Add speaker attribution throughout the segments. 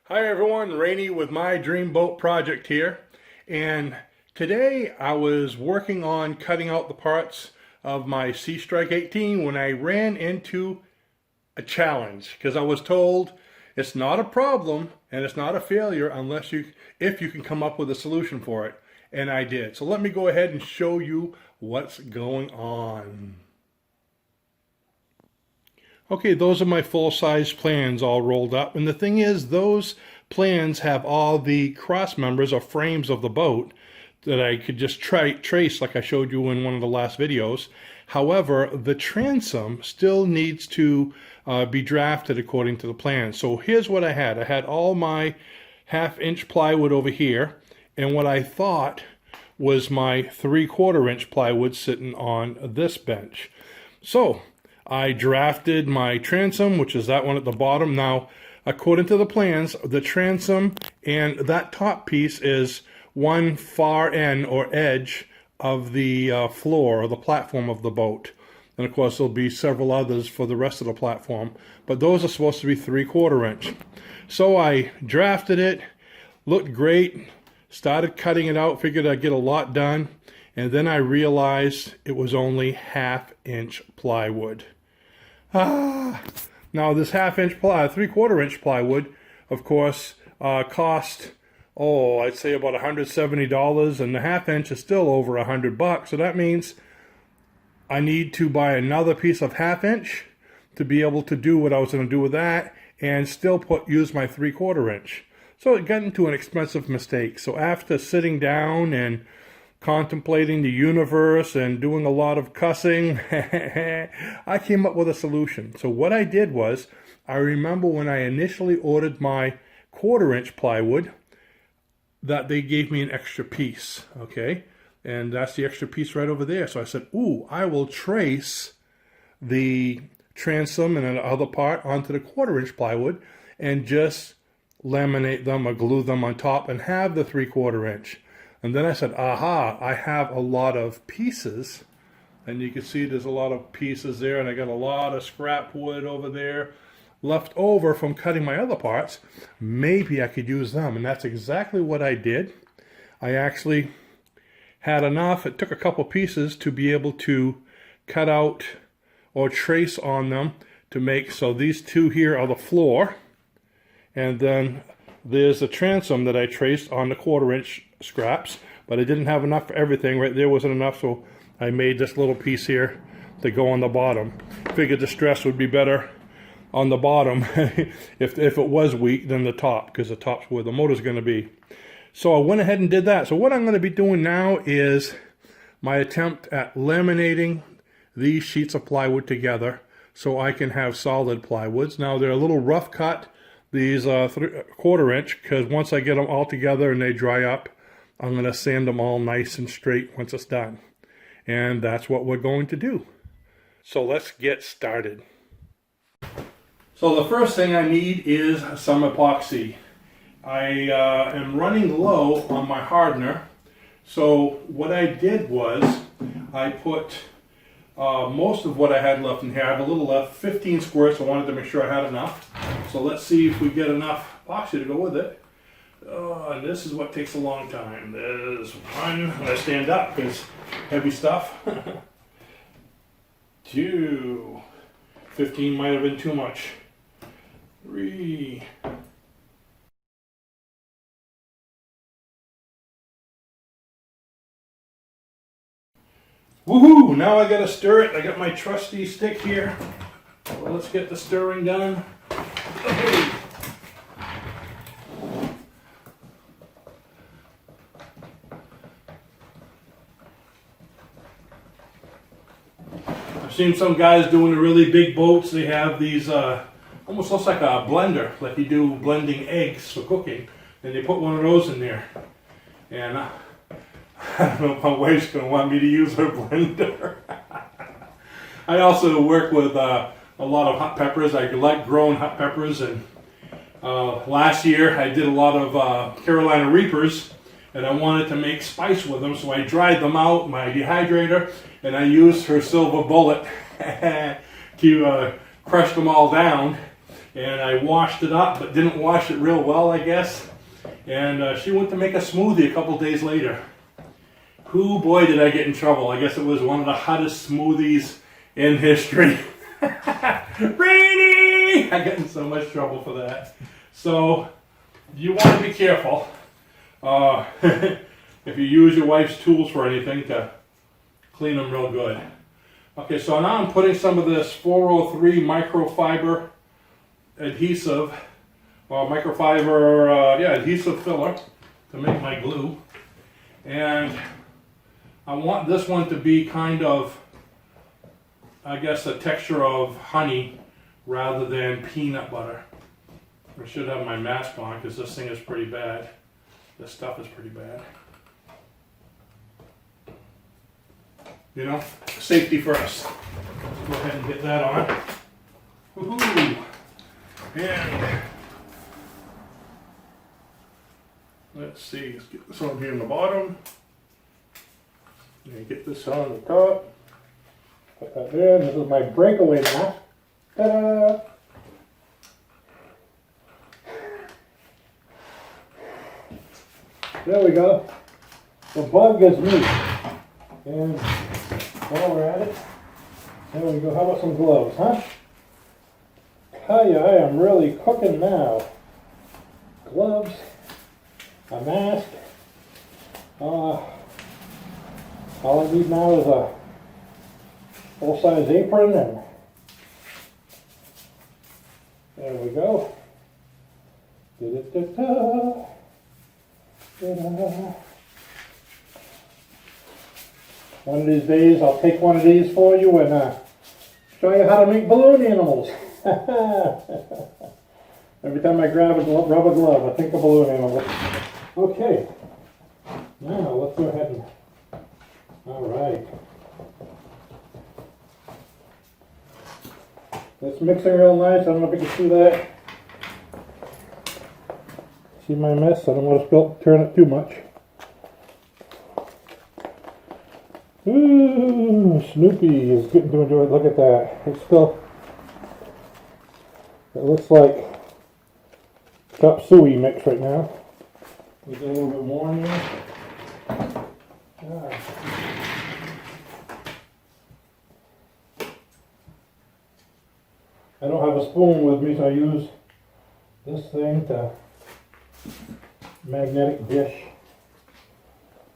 Speaker 1: Hi everyone, Rainey with my Dream Boat Project here, and today I was working on cutting out the parts of my Sea Strike 18 when I ran into a challenge, because I was told it's not a problem and it's not a failure if you can come up with a solution for it, and I did. So let me go ahead and show you what's going on. Okay, those are my full-size plans all rolled up, and the thing is, those plans have all the cross members or frames of the boat that I could just trace like I showed you in one of the last videos. However, the transom still needs to be drafted according to the plan. So here's what I had. I had all my 1/2-inch plywood over here, and what I thought was my 3/4-inch plywood sitting on this bench. So I drafted my transom, which is that one at the bottom. Now, according to the plans, the transom and that top piece is one far end or edge of the floor or the platform of the boat. And of course, there'll be several others for the rest of the platform, but those are supposed to be 3/4 inch. So I drafted it, looked great, started cutting it out, figured I'd get a lot done, and then I realized it was only 1/2-inch plywood. Now this 3/4-inch plywood, of course, cost, I'd say about $170, and the 1/2-inch is still over $100. So that means I need to buy another piece of 1/2-inch to be able to do what I was going to do with that, and still use my 3/4-inch. So it got into an expensive mistake. So after sitting down and contemplating the universe and doing a lot of cussing, I came up with a solution. So what I did was, I remember when I initially ordered my 1/4-inch plywood, that they gave me an extra piece, okay? And that's the extra piece right over there. So I said, ooh, I will trace the transom and the other part onto the 1/4-inch plywood and just laminate them or glue them on top and have the 3/4-inch. And then I said, aha, I have a lot of pieces. And you can see there's a lot of pieces there, and I got a lot of scrap wood over there left over from cutting my other parts. Maybe I could use them, and that's exactly what I did. I actually had enough. It took a couple pieces to be able to cut out or trace on them to make, so these two here are the floor, and then there's the transom that I traced on the 1/4-inch scraps, but I didn't have enough for everything. Right there wasn't enough, so I made this little piece here to go on the bottom. Figured the stress would be better on the bottom if it was weak than the top, because the top's where the motor's going to be. So I went ahead and did that. So what I'm going to be doing now is my attempt at laminating these sheets of plywood together so I can have solid plywoods. Now they're a little rough cut, these 1/4-inch, because once I get them all together and they dry up, I'm going to sand them all nice and straight once it's done. And that's what we're going to do. So let's get started. So the first thing I need is some epoxy. I am running low on my hardener. So what I did was I put most of what I had left in here. I have a little left, 15 squirts. I wanted to make sure I had enough. So let's see if we get enough epoxy to go with it. And this is what takes a long time. There's one, and I stand up because heavy stuff. 2, 15 might have been too much. 3. Woohoo! Now I gotta stir it. I got my trusty stick here. Well, let's get the stirring done. Okay. I've seen some guys doing the really big boats. They have these, almost looks like a blender, like you do blending eggs for cooking. And they put one of those in there. And I don't know if my wife's going to want me to use her blender. I also work with a lot of hot peppers. I like growing hot peppers, and last year I did a lot of Carolina Reapers, and I wanted to make spice with them, so I dried them out in my dehydrator, and I used her silver bullet to crush them all down and I washed it up, but didn't wash it real well, I guess. And she went to make a smoothie a couple days later. Whoo, boy, did I get in trouble. I guess it was one of the hottest smoothies in history. Rainy! I get in so much trouble for that. So, you want to be careful if you use your wife's tools for anything to clean them real good. Okay, so now I'm putting some of this 403 microfiber adhesive, or microfiber, adhesive filler to make my glue. And I want this one to be kind of, I guess, a texture of honey rather than peanut butter. I should have my mask on because this thing is pretty bad. This stuff is pretty bad. You know, safety first. Let's go ahead and get that on. Woohoo! And let's see, let's get this on here in the bottom. And get this on the top. Put that in. This is my breakaway mask. Ta-da! There we go. The bug is me. And while we're at it, there we go. How about some gloves, huh? Tell you, I am really cooking now. Gloves, a mask. All I need now is a full-size apron, and there we go. Da-da-da-da. Da-da. One of these days I'll take one of these for you and show you how to make balloon animals. Every time I grab a rubber glove, I think of balloon animals. Okay, now let's go ahead and, all right. It's mixing real nice. I don't know if you can see that. See my mess? I don't want to turn it too much. Ooh, Snoopy is getting to enjoy it. Look at that. It's still, it looks like chop suey mix right now. We get a little bit more in there. I don't have a spoon with me, so I use this thing to magnetic dish.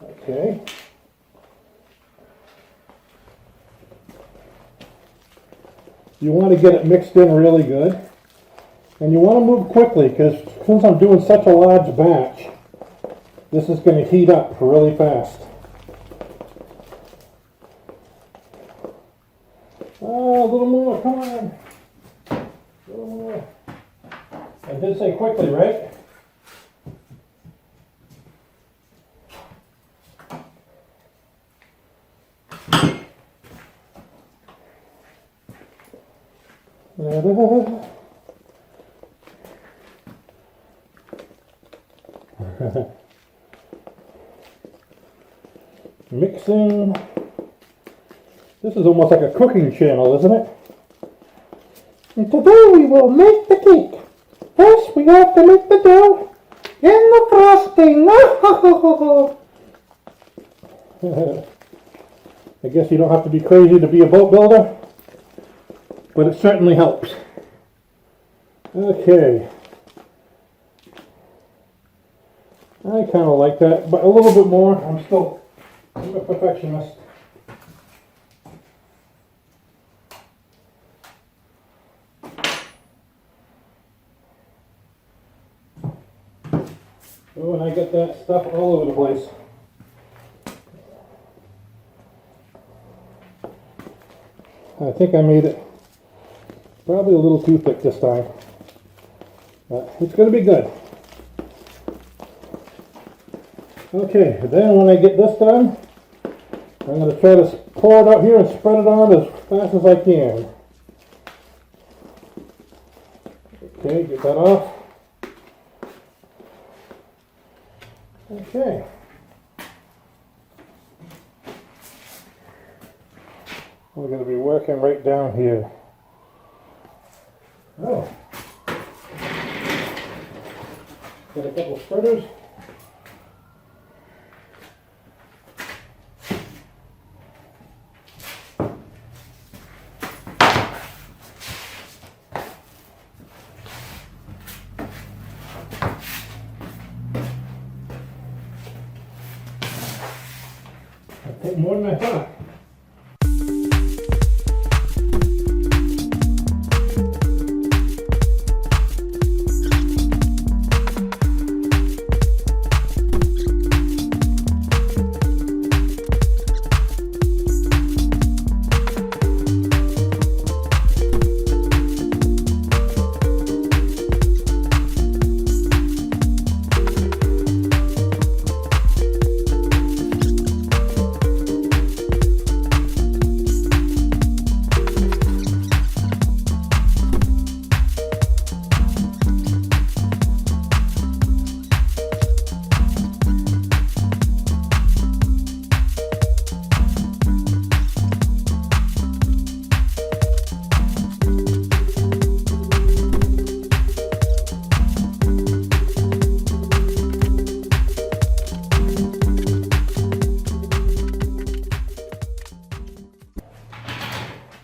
Speaker 1: Okay. You want to get it mixed in really good, and you want to move quickly because since I'm doing such a large batch, this is going to heat up really fast. Oh, a little more, come on. A little more. I did say quickly, right? Mixing. This is almost like a cooking channel, isn't it? And today we will make the cake. First we have to make the dough and the frosting. I guess you don't have to be crazy to be a boat builder, but it certainly helps. Okay. I kind of like that, but a little bit more. I'm a perfectionist. Oh, and I get that stuff all over the place. I think I made it probably a little too thick this time, but it's going to be good. Okay, then when I get this done, I'm going to try to pour it out here and spread it on as fast as I can. Okay, get that off. Okay. We're going to be working right down here. Oh. Got a couple spreaders. I put more than I thought.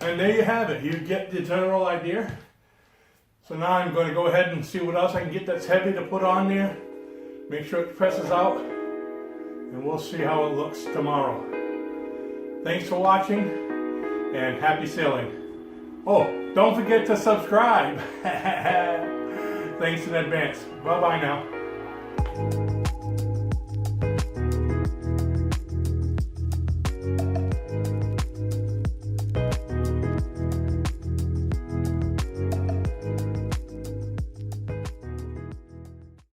Speaker 1: And there you have it. You get the general idea. So now I'm going to go ahead and see what else I can get that's heavy to put on there. Make sure it presses out. And we'll see how it looks tomorrow. Thanks for watching and happy sailing. Oh, don't forget to subscribe. Thanks in advance. Bye-bye now.